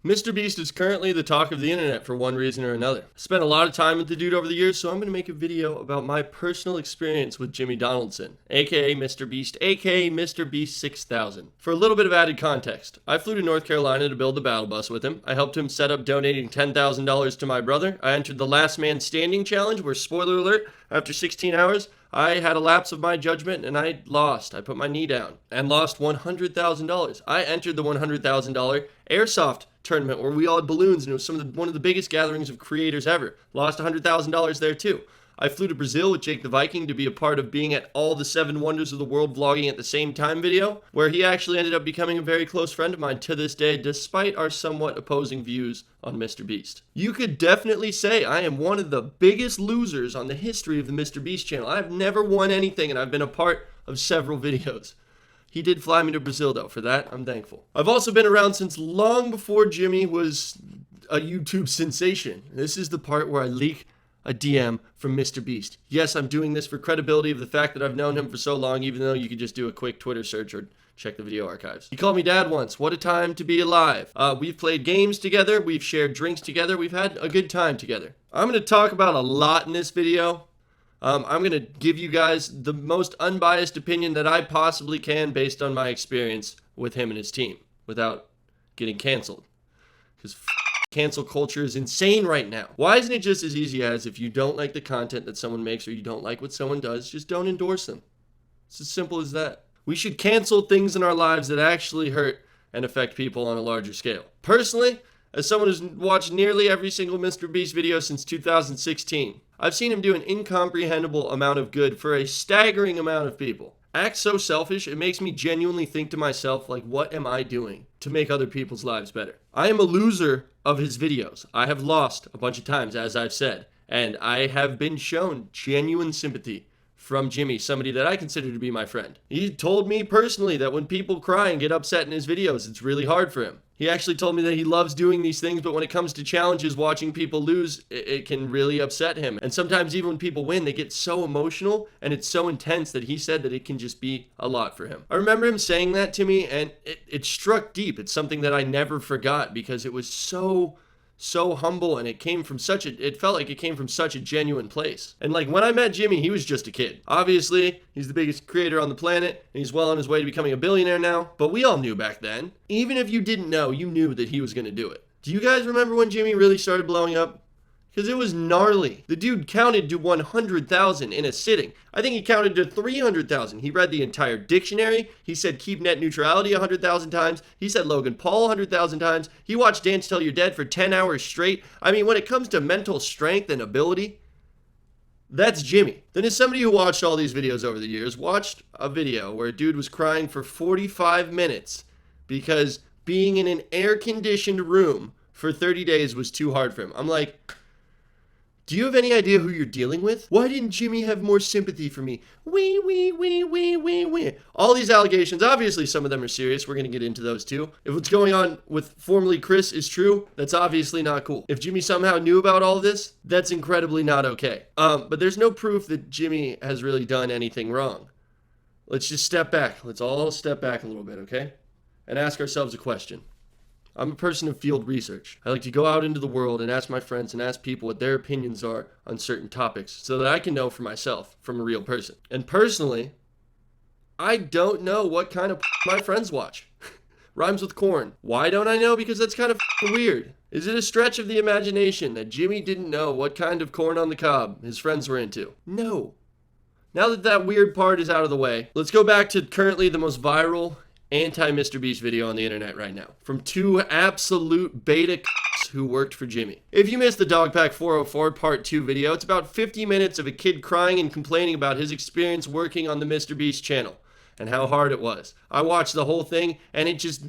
MrBeast is currently the talk of the internet for one reason or another. I spent a lot of time with the dude over the years, so I'm going to make a video about my personal experience with Jimmy Donaldson, aka MrBeast, aka MrBeast 6000. For a little bit of added context, I flew to North Carolina to build the battle bus with him. I helped him set up donating $10,000 to my brother. I entered the last man standing challenge where, spoiler alert, after 16 hours, I had a lapse of my judgment and I lost. I put my knee down and lost $100,000. I entered the $100,000 airsoft tournament where we all had balloons and it was one of the biggest gatherings of creators ever. Lost $100,000 there too. I flew to Brazil with Jake the Viking to be a part of being at all the 7 wonders of the world vlogging at the same time video, where he actually ended up becoming a very close friend of mine to this day, despite our somewhat opposing views on MrBeast. You could definitely say I am one of the biggest losers on the history of the MrBeast channel. I've never won anything and I've been a part of several videos. He did fly me to Brazil though, for that I'm thankful. I've also been around since long before Jimmy was a YouTube sensation. This is the part where I leak a DM from MrBeast. Yes, I'm doing this for credibility of the fact that I've known him for so long, even though you could just do a quick Twitter search or check the video archives. He called me dad once. What a time to be alive. We've played games together. We've shared drinks together. We've had a good time together. I'm going to talk about a lot in this video. I'm going to give you guys the most unbiased opinion that I possibly can based on my experience with him and his team without getting canceled. Because cancel culture is insane right now. Why isn't it just as easy as if you don't like the content that someone makes or you don't like what someone does, just don't endorse them? It's as simple as that. We should cancel things in our lives that actually hurt and affect people on a larger scale. Personally, as someone who's watched nearly every single MrBeast video since 2016, I've seen him do an incomprehensible amount of good for a staggering amount of people. Act so selfish, it makes me genuinely think to myself, like, what am I doing to make other people's lives better? I am a loser of his videos. I have lost a bunch of times, as I've said, and I have been shown genuine sympathy from Jimmy, somebody that I consider to be my friend. He told me personally that when people cry and get upset in his videos, it's really hard for him. He actually told me that he loves doing these things, but when it comes to challenges, watching people lose, it can really upset him. And sometimes even when people win, they get so emotional and it's so intense that he said that it can just be a lot for him. I remember him saying that to me and it struck deep. It's something that I never forgot because it was so humble and it felt like it came from such a genuine place. And like when I met Jimmy, he was just a kid. Obviously, he's the biggest creator on the planet and he's well on his way to becoming a billionaire now, but we all knew back then. Even if you didn't know, you knew that he was going to do it. Do you guys remember when Jimmy really started blowing up? Because it was gnarly. The dude counted to 100,000 in a sitting. I think he counted to 300,000. He read the entire dictionary. He said keep net neutrality 100,000 times. He said Logan Paul 100,000 times. He watched Dance Till You're Dead for 10 hours straight. I mean, when it comes to mental strength and ability, that's Jimmy. Then as somebody who watched all these videos over the years, watched a video where a dude was crying for 45 minutes because being in an air-conditioned room for 30 days was too hard for him. I'm like, do you have any idea who you're dealing with? Why didn't Jimmy have more sympathy for me? Wee. All these allegations, obviously some of them are serious. We're going to get into those too. If what's going on with formerly Chris is true, that's obviously not cool. If Jimmy somehow knew about all of this, that's incredibly not okay. But there's no proof that Jimmy has really done anything wrong. Let's just step back. Let's all step back a little bit, okay? And ask ourselves a question. I'm a person of field research. I like to go out into the world and ask my friends and ask people what their opinions are on certain topics so that I can know for myself from a real person. And personally, I don't know what kind of my friends watch. Rhymes with corn. Why don't I know? Because that's kind of weird. Is it a stretch of the imagination that Jimmy didn't know what kind of corn on the cob his friends were into? No. Now that that weird part is out of the way, let's go back to currently the most viral anti-MrBeast video on the internet right now from 2 absolute beta who worked for Jimmy. If you missed the Dogpack 404 part 2 video, it's about 50 minutes of a kid crying and complaining about his experience working on the MrBeast channel and how hard it was. I watched the whole thing and it just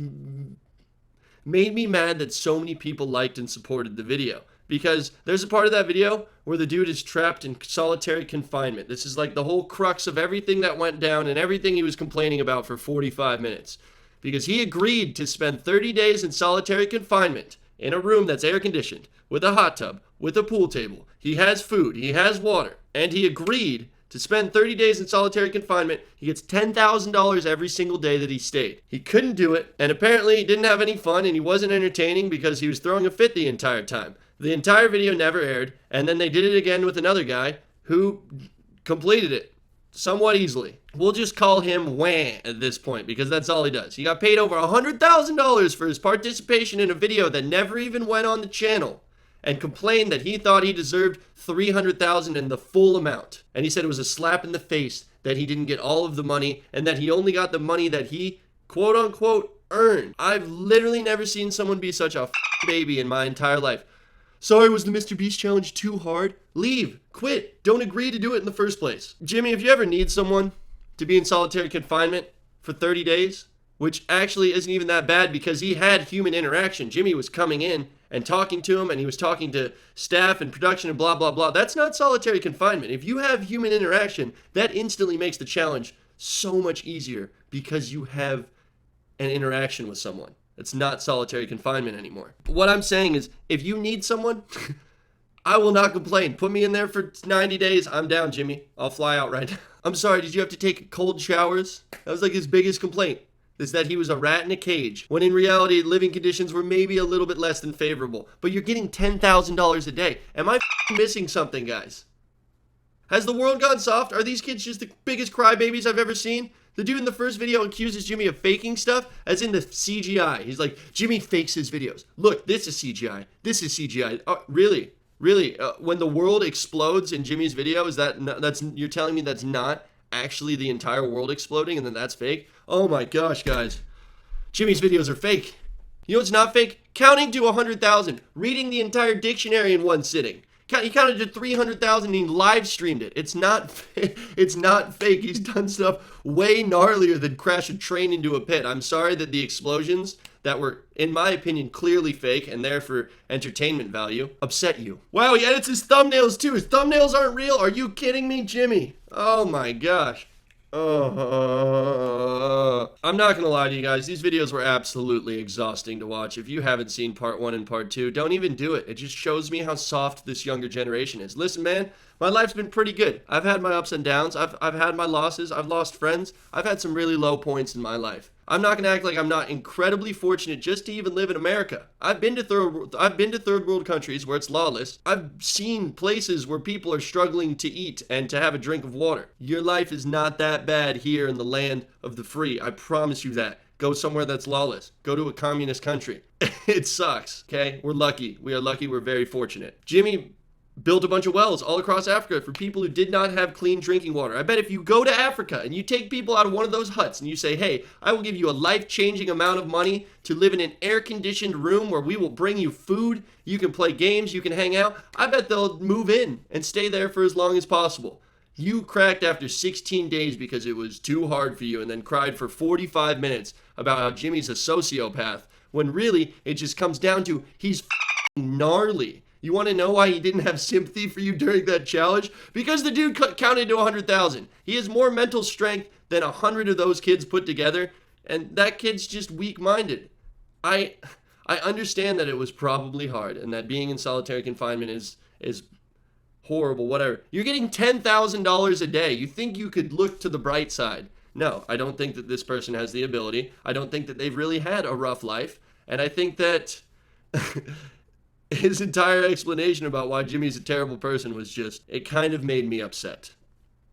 made me mad that so many people liked and supported the video. Because there's a part of that video where the dude is trapped in solitary confinement. This is like the whole crux of everything that went down and everything he was complaining about for 45 minutes. Because he agreed to spend 30 days in solitary confinement in a room that's air conditioned, with a hot tub, with a pool table. He has food, he has water, and he agreed To spend 30 days in solitary confinement, he gets $10,000 every single day that he stayed. He couldn't do it, and apparently he didn't have any fun and he wasn't entertaining because he was throwing a fit the entire time. The entire video never aired, and then they did it again with another guy who completed it somewhat easily. We'll just call him Wah at this point because that's all he does. He got paid over $100,000 for his participation in a video that never even went on the channel, and complained that he thought he deserved $300,000 in the full amount. And he said it was a slap in the face that he didn't get all of the money and that he only got the money that he, quote unquote, earned. I've literally never seen someone be such a baby in my entire life. Sorry, was the MrBeast challenge too hard? Leave, quit, don't agree to do it in the first place. Jimmy, if you ever need someone to be in solitary confinement for 30 days, which actually isn't even that bad because he had human interaction. Jimmy was coming in and talking to him, and he was talking to staff and production and blah, blah, blah. That's not solitary confinement. If you have human interaction, that instantly makes the challenge so much easier because you have an interaction with someone. It's not solitary confinement anymore. What I'm saying is, if you need someone, I will not complain. Put me in there for 90 days. I'm down, Jimmy. I'll fly out right now. I'm sorry, did you have to take cold showers? That was like his biggest complaint, is that he was a rat in a cage, when in reality, living conditions were maybe a little bit less than favorable. But you're getting $10,000 a day. Am I missing something, guys? Has the world gone soft? Are these kids just the biggest crybabies I've ever seen? The dude in the first video accuses Jimmy of faking stuff, as in the CGI. He's like, Jimmy fakes his videos. Look, this is CGI. This is CGI. Oh, really? Really? When the world explodes in Jimmy's video, you're telling me that's not actually the entire world exploding and then that's fake? Oh my gosh, guys. Jimmy's videos are fake. You know what's not fake? Counting to 100,000. Reading the entire dictionary in one sitting. He counted to 300,000 and he live streamed it. It's not fake. He's done stuff way gnarlier than crash a train into a pit. I'm sorry that the explosions that were, in my opinion, clearly fake and there for entertainment value upset you. Wow, he edits his thumbnails too. His thumbnails aren't real. Are you kidding me, Jimmy? Oh my gosh. I'm not gonna lie to you guys, these videos were absolutely exhausting to watch. If you haven't seen part 1 and part 2, don't even do it. It just shows me how soft this younger generation is. Listen, man, my life's been pretty good. I've had my ups and downs. I've had my losses. I've lost friends. I've had some really low points in my life. I'm not gonna act like I'm not incredibly fortunate just to even live in America. I've been to third world countries where it's lawless. I've seen places where people are struggling to eat and to have a drink of water. Your life is not that bad here in the land of the free. I promise you that. Go somewhere that's lawless. Go to a communist country. It sucks, okay? We're lucky. We are lucky. We're very fortunate. Jimmy built a bunch of wells all across Africa for people who did not have clean drinking water. I bet if you go to Africa and you take people out of one of those huts and you say, hey, I will give you a life-changing amount of money to live in an air-conditioned room where we will bring you food, you can play games, you can hang out, I bet they'll move in and stay there for as long as possible. You cracked after 16 days because it was too hard for you and then cried for 45 minutes about how Jimmy's a sociopath, when really it just comes down to he's gnarly. You want to know why he didn't have sympathy for you during that challenge? Because the dude counted to 100,000. He has more mental strength than 100 of those kids put together, and that kid's just weak-minded. I understand that it was probably hard, and that being in solitary confinement is horrible, whatever. You're getting $10,000 a day. You think you could look to the bright side. No, I don't think that this person has the ability. I don't think that they've really had a rough life, and I think that his entire explanation about why Jimmy's a terrible person was just, it kind of made me upset.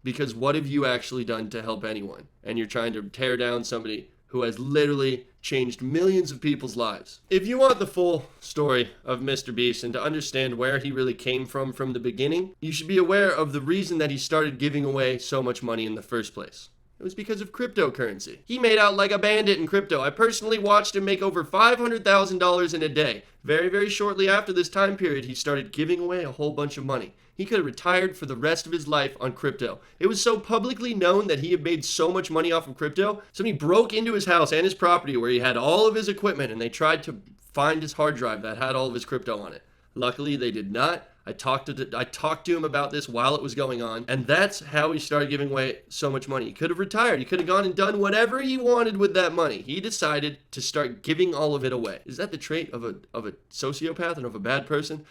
Because what have you actually done to help anyone? And you're trying to tear down somebody who has literally changed millions of people's lives. If you want the full story of MrBeast and to understand where he really came from the beginning, you should be aware of the reason that he started giving away so much money in the first place. It was because of cryptocurrency. He made out like a bandit in crypto. I personally watched him make over $500,000 in a day. Very, very shortly after this time period, he started giving away a whole bunch of money. He could have retired for the rest of his life on crypto. It was so publicly known that he had made so much money off of crypto, somebody broke into his house and his property where he had all of his equipment, and they tried to find his hard drive that had all of his crypto on it. Luckily, they did not. I talked to him about this while it was going on, and that's how he started giving away so much money. He could have retired. He could have gone and done whatever he wanted with that money. He decided to start giving all of it away. Is that the trait of a sociopath and of a bad person?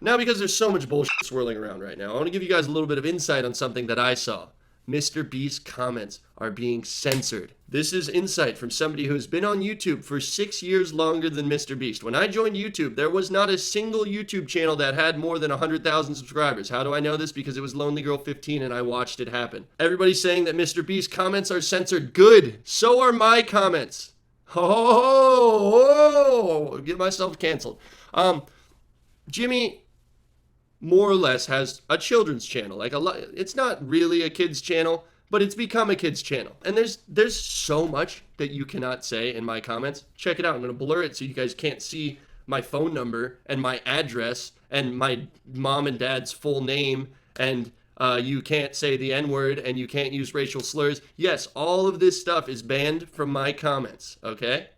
Now, because there's so much bullshit swirling around right now, I want to give you guys a little bit of insight on something that I saw. MrBeast comments are being censored. This is insight from somebody who's been on YouTube for 6 years longer than MrBeast. When I joined YouTube, there was not a single YouTube channel that had more than 100,000 subscribers. How do I know this? Because it was Lonely Girl 15 and I watched it happen. Everybody's saying that MrBeast comments are censored. Good. So are my comments. Oh, get myself canceled. Jimmy more or less has a children's channel. Like it's not really a kids channel, but it's become a kids channel. And there's so much that you cannot say in my comments. Check it out. I'm going to blur it so you guys can't see my phone number and my address and my mom and dad's full name, and you can't say the N-word and you can't use racial slurs. Yes, all of this stuff is banned from my comments, okay?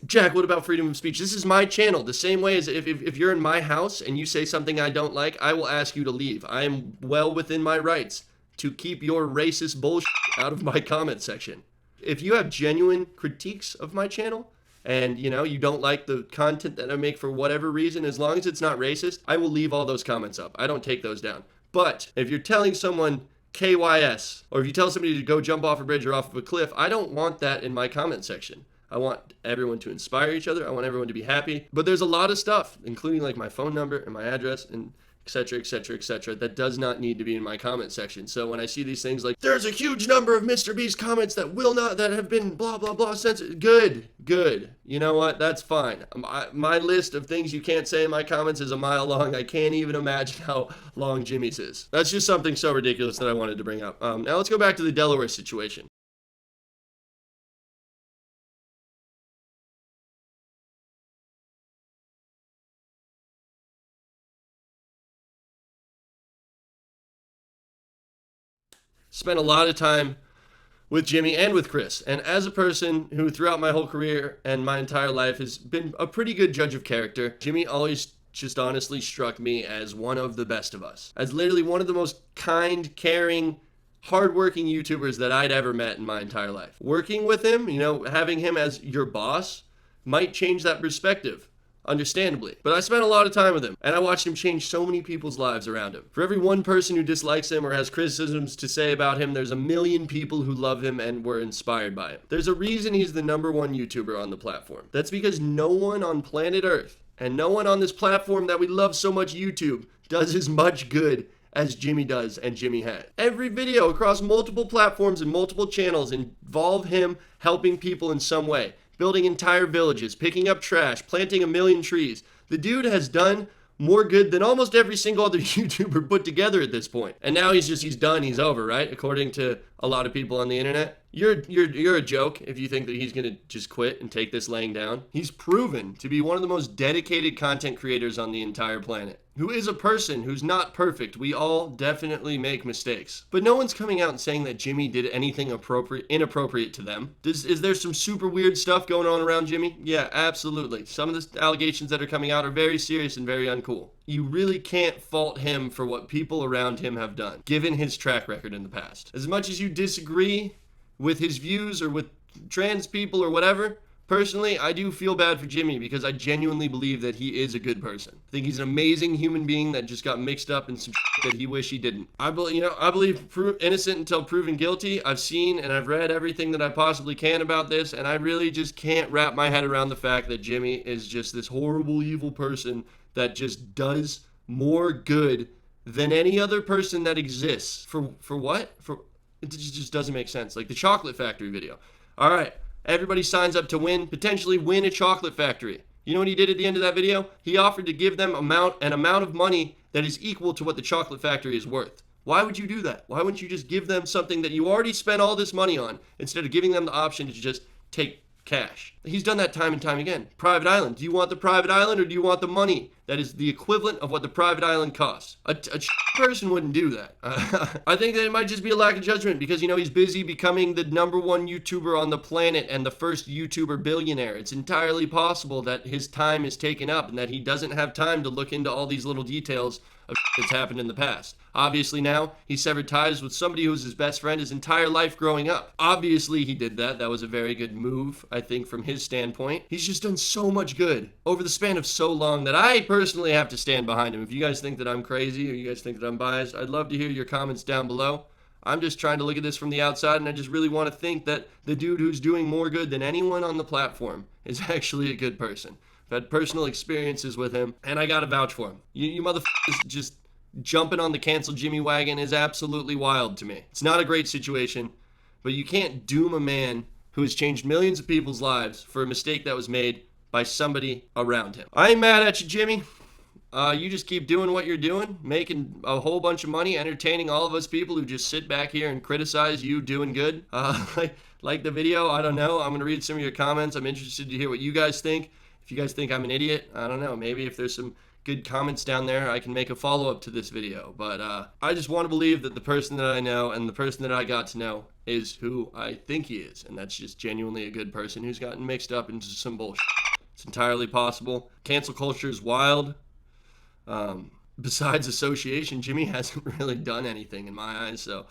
Jack, what about freedom of speech? This is my channel. The same way as if you're in my house and you say something I don't like, I will ask you to leave. I am well within my rights to keep your racist bullshit out of my comment section. If you have genuine critiques of my channel and, you don't like the content that I make for whatever reason, as long as it's not racist, I will leave all those comments up. I don't take those down. But if you're telling someone KYS, or if you tell somebody to go jump off a bridge or off of a cliff, I don't want that in my comment section. I want everyone to inspire each other. I want everyone to be happy. But there's a lot of stuff, including like my phone number and my address and et cetera, et cetera, et cetera, that does not need to be in my comment section. So when I see these things like, there's a huge number of MrBeast comments that have been blah, blah, blah censored. Good. You know what? That's fine. My list of things you can't say in my comments is a mile long. I can't even imagine how long Jimmy's is. That's just something so ridiculous that I wanted to bring up. Now let's go back to the Delaware situation. Spent a lot of time with Jimmy and with Chris. And as a person who throughout my whole career and my entire life has been a pretty good judge of character, Jimmy always just honestly struck me as one of the best of us. As literally one of the most kind, caring, hardworking YouTubers that I'd ever met in my entire life. Working with him, having him as your boss might change that perspective. Understandably. But I spent a lot of time with him, and I watched him change so many people's lives around him. For every one person who dislikes him or has criticisms to say about him, there's a million people who love him and were inspired by him. There's a reason he's the #1 YouTuber on the platform. That's because no one on planet Earth, and no one on this platform that we love so much, YouTube, does as much good as Jimmy does and Jimmy had. Every video across multiple platforms and multiple channels involve him helping people in some way. Building entire villages, picking up trash, planting 1,000,000 trees. The dude has done more good than almost every single other YouTuber put together at this point. And now he's done, he's over, right? According to a lot of people on the internet. You're a joke if you think that he's gonna just quit and take this laying down. He's proven to be one of the most dedicated content creators on the entire planet. Who is a person who's not perfect. We all definitely make mistakes. But no one's coming out and saying that Jimmy did anything inappropriate to them. Is there some super weird stuff going on around Jimmy? Yeah, absolutely. Some of the allegations that are coming out are very serious and very uncool. You really can't fault him for what people around him have done, given his track record in the past. As much as you disagree with his views or with trans people or whatever, personally, I do feel bad for Jimmy because I genuinely believe that he is a good person. I think he's an amazing human being that just got mixed up in some shit that he wish he didn't. I believe innocent until proven guilty. I've seen and I've read everything that I possibly can about this, and I really just can't wrap my head around the fact that Jimmy is just this horrible, evil person that just does more good than any other person that exists. For what? It just doesn't make sense. Like the chocolate factory video. All right. Everybody signs up to potentially win a chocolate factory. You know what he did at the end of that video? He offered to give them an amount of money that is equal to what the chocolate factory is worth. Why would you do that? Why wouldn't you just give them something that you already spent all this money on instead of giving them the option to just take cash? He's done that time and time again. Private island. Do you want the private island or do you want the money that is the equivalent of what the private island costs? A person wouldn't do that. I think that it might just be a lack of judgment because, he's busy becoming the #1 YouTuber on the planet and the first YouTuber billionaire. It's entirely possible that his time is taken up and that he doesn't have time to look into all these little details of that's happened in the past. Obviously now, he severed ties with somebody who was his best friend his entire life growing up. Obviously he did that. That was a very good move, I think, from his standpoint. He's just done so much good over the span of so long that I personally have to stand behind him. If you guys think that I'm crazy or you guys think that I'm biased, I'd love to hear your comments down below. I'm just trying to look at this from the outside, and I just really want to think that the dude who's doing more good than anyone on the platform is actually a good person. I've had personal experiences with him, and I gotta vouch for him. You motherfuckers just jumping on the cancel Jimmy wagon is absolutely wild to me. It's not a great situation, but you can't doom a man who has changed millions of people's lives for a mistake that was made by somebody around him. I ain't mad at you, Jimmy. You just keep doing what you're doing, making a whole bunch of money, entertaining all of us people who just sit back here and criticize you doing good. Like the video, I don't know. I'm going to read some of your comments. I'm interested to hear what you guys think. If you guys think I'm an idiot, I don't know. Maybe if there's some good comments down there, I can make a follow-up to this video. But I just want to believe that the person that I know and the person that I got to know is who I think he is. And that's just genuinely a good person who's gotten mixed up into some bullshit. It's entirely possible. Cancel culture is wild. Besides association, Jimmy hasn't really done anything in my eyes, so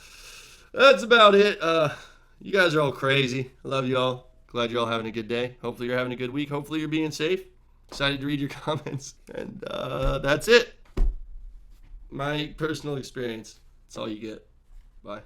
that's about it. You guys are all crazy. I love you all. Glad you're all having a good day. Hopefully you're having a good week. Hopefully you're being safe. Excited to read your comments. And that's it. My personal experience. That's all you get. Bye.